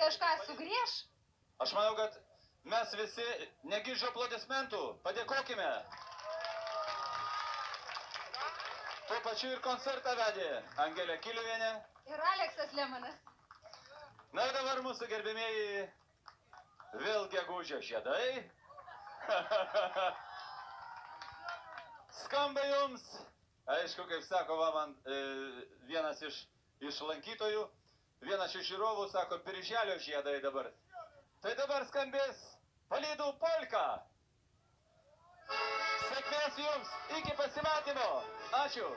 kažką sugrįž? Aš manau, kad mes visi negirdžio aplodismentų. Padėkokime. Tuo pačiu ir koncertą vedė Angelė Kiliuvienė. Ir Aleksas Lemanas. Na ir dabar mūsų gerbimieji vėl gegužio žiedai. Skamba jums. Aišku, kaip sako man vienas iš lankytojų, vienas iš žiūrovų sako, birželio žiedai dabar. Tai dabar skambės Palydų polka. Sėkmės jums, iki pasimatymo. Ačiū.